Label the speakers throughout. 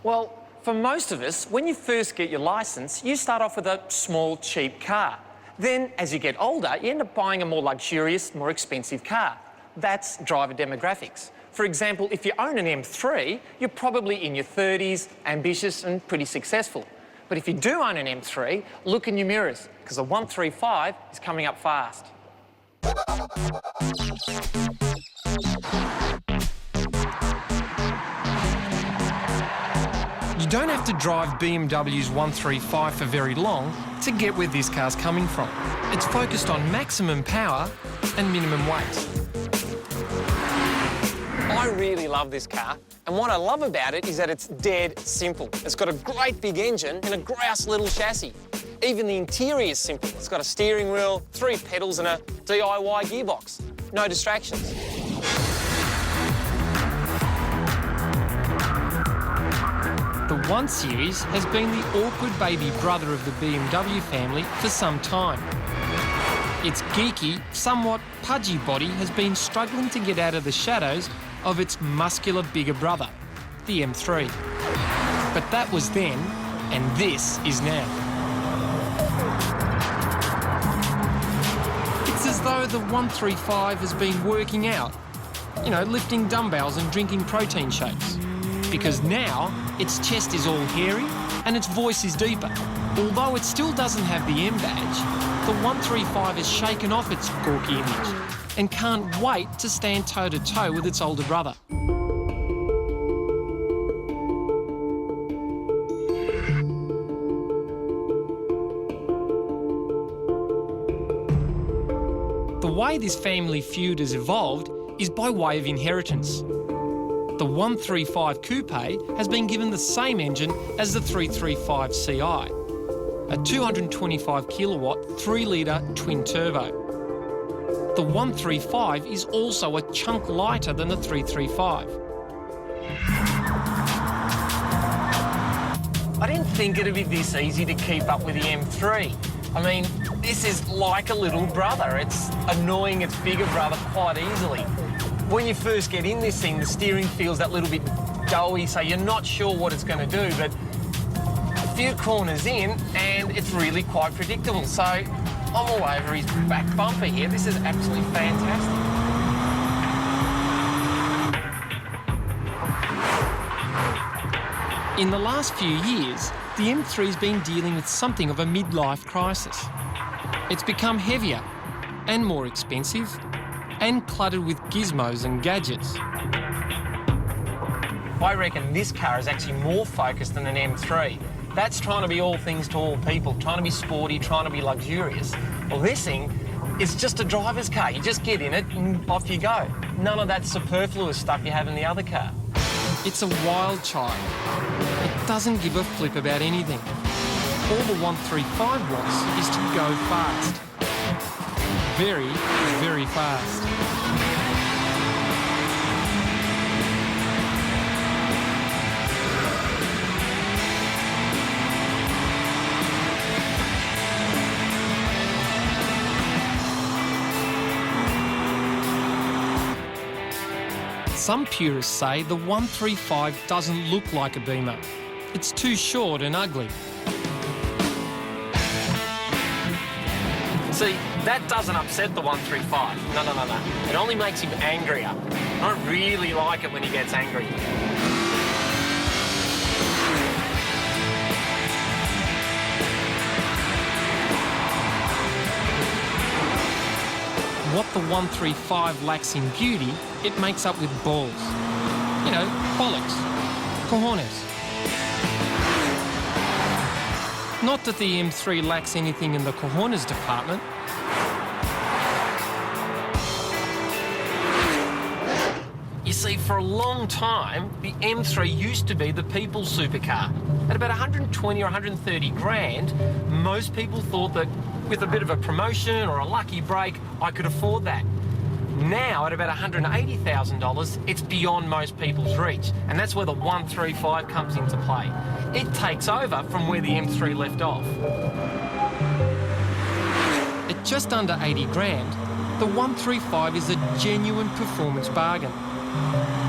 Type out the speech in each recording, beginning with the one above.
Speaker 1: Well, for most of us, when you first get your licence, you start off with a small, cheap car. Then, as you get older, you end up buying a more luxurious, more expensive car. That's driver demographics. For example, if you own an M3, you're probably in your 30s, ambitious and pretty successful. But if you do own an M3, look in your mirrors, because the 135 is coming up fast. You don't have to drive BMW's 135 for very long to get where this car's coming from. It's focused on maximum power and minimum weight. I really love this car, and what I love about it is that it's dead simple. It's got a great big engine and a grouse little chassis. Even the interior is simple. It's got a steering wheel, 3 pedals and a DIY gearbox. No distractions. The 1 Series has been the awkward baby brother of the BMW family for some time. Its geeky, somewhat pudgy body has been struggling to get out of the shadows of its muscular bigger brother, the M3. But that was then, and this is now. It's as though the 135 has been working out, you know, lifting dumbbells and drinking protein shakes. Because now, its chest is all hairy and its voice is deeper. Although it still doesn't have the M badge, the 135 has shaken off its gawky image and can't wait to stand toe-to-toe with its older brother. The way this family feud has evolved is by way of inheritance. The 135 Coupe has been given the same engine as the 335 Ci, a 225 kilowatt 3-litre twin-turbo. The 135 is also a chunk lighter than the 335. I didn't think it'd be this easy to keep up with the M3. I mean, this is like a little brother. It's annoying its bigger brother quite easily. When you first get in this thing, the steering feels that little bit doughy, so you're not sure what it's going to do, but a few corners in, and it's really quite predictable. So I'm all over his back bumper here. This is absolutely fantastic. In the last few years, the M3's been dealing with something of a midlife crisis. It's become heavier and more expensive and cluttered with gizmos and gadgets. I reckon this car is actually more focused than an M3. That's trying to be all things to all people, trying to be sporty, trying to be luxurious. Well, this thing is just a driver's car. You just get in it and off you go. None of that superfluous stuff you have in the other car. It's a wild child. It doesn't give a flip about anything. All the 135 wants is to go fast. Very, very fast. Some purists say the 135 doesn't look like a Beamer. It's too short and ugly. See, that doesn't upset the 135. No. It only makes him angrier. I don't really like it when he gets angry. What the 135 lacks in beauty, it makes up with balls. You know, bollocks, cojones. Not that the M3 lacks anything in the cojones department. You see, for a long time, the M3 used to be the people's supercar. At about 120 or 130 grand, most people thought that with a bit of a promotion or a lucky break, I could afford that. Now, at about $180,000, it's beyond most people's reach, and that's where the 135 comes into play. It takes over from where the M3 left off. At just under 80 grand, the 135 is a genuine performance bargain.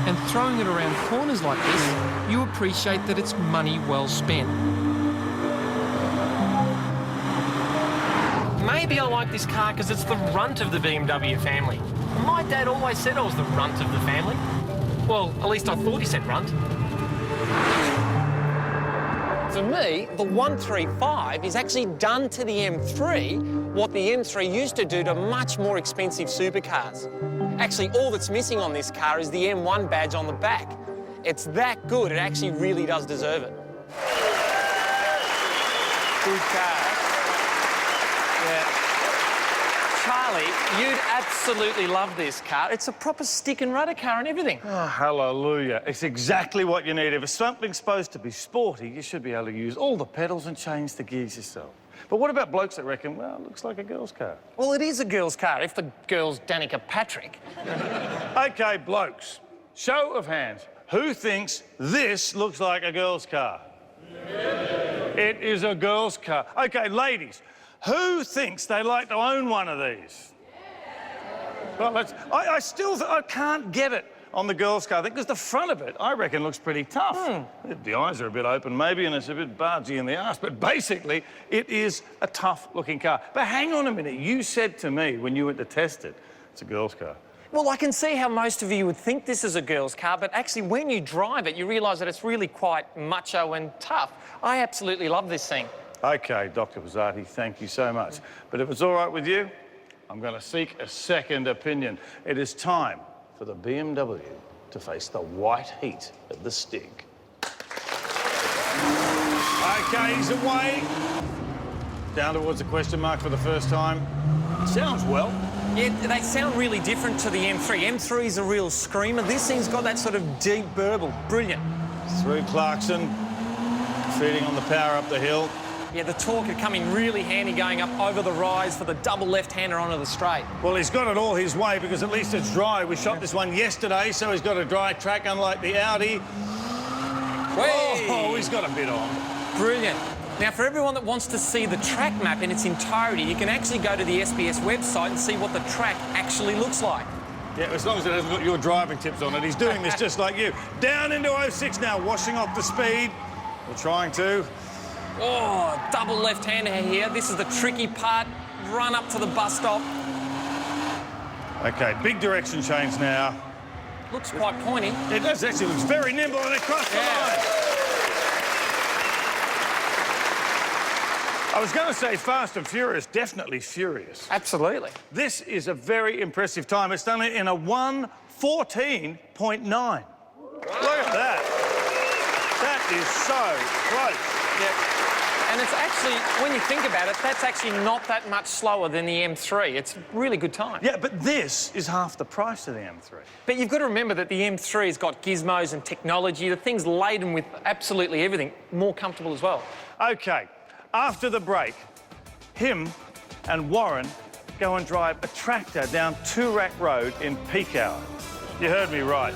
Speaker 1: and throwing it around corners like this, you appreciate that it's money well spent. Maybe I like this car because it's the runt of the BMW family. My dad always said I was the runt of the family. Well, at least I thought he said runt. For me, the 135 is actually done to the M3 what the M3 used to do to much more expensive supercars. Actually, all that's missing on this car is the M1 badge on the back. It's that good, it actually really does deserve it. Good car. Yeah. Charlie, you'd absolutely love this car. It's a proper stick and rudder car and everything.
Speaker 2: Oh, hallelujah. It's exactly what you need. If something's supposed to be sporty, you should be able to use all the pedals and change the gears yourself. But what about blokes that reckon, well, it looks like a girl's car?
Speaker 1: Well, it is a girl's car, if the girl's Danica Patrick.
Speaker 2: OK, blokes, show of hands. Who thinks this looks like a girl's car? It is a girl's car. OK, ladies, who thinks they like to own one of these? Well, I can't get it on the girl's car because the front of it, I reckon, looks pretty tough. The eyes are a bit open, maybe, and it's a bit bargy in the arse, but basically, it is a tough-looking car. But hang on a minute, you said to me when you went to test it, it's a girl's car.
Speaker 1: Well, I can see how most of you would think this is a girl's car, but actually, when you drive it, you realise that it's really quite macho and tough. I absolutely love this thing.
Speaker 2: OK, Dr. Pizzati, thank you so much. But if it's all right with you, I'm going to seek a second opinion. It is time for the BMW to face the white heat of the Stig. OK, he's away. Down towards the question mark for the first time. Sounds well.
Speaker 1: Yeah, they sound really different to the M3. M3 is a real screamer. This thing's got that sort of deep burble. Brilliant.
Speaker 2: Through Clarkson, feeding on the power up the hill.
Speaker 1: Yeah, the torque would come in really handy going up over the rise for the double left-hander onto the straight.
Speaker 2: Well, he's got it all his way because at least it's dry. We shot this one yesterday, so he's got a dry track, unlike the Audi. Oh, he's got a bit on.
Speaker 1: Brilliant. Now, for everyone that wants to see the track map in its entirety, you can actually go to the SBS website and see what the track actually looks like.
Speaker 2: Yeah, as long as it hasn't got your driving tips on it. He's doing this just like you. Down into 06 now, washing off the speed. We're trying to.
Speaker 1: Oh, double left-hander here. This is the tricky part. Run up to the bus stop.
Speaker 2: OK, big direction change now.
Speaker 1: Looks quite pointy.
Speaker 2: It does actually. Looks very nimble and across the line. I was going to say fast and furious, definitely furious.
Speaker 1: Absolutely.
Speaker 2: This is a very impressive time. It's done it in a 1:14.9. Look at that. That is so close.
Speaker 1: Yeah. And it's actually, when you think about it, that's actually not that much slower than the M3. It's a really good time.
Speaker 2: Yeah, but this is half the price of the M3.
Speaker 1: But you've got to remember that the M3's got gizmos and technology. The thing's laden with absolutely everything. More comfortable as well.
Speaker 2: OK, after the break, him and Warren go and drive a tractor down Toorak Road in peak hour. You heard me right.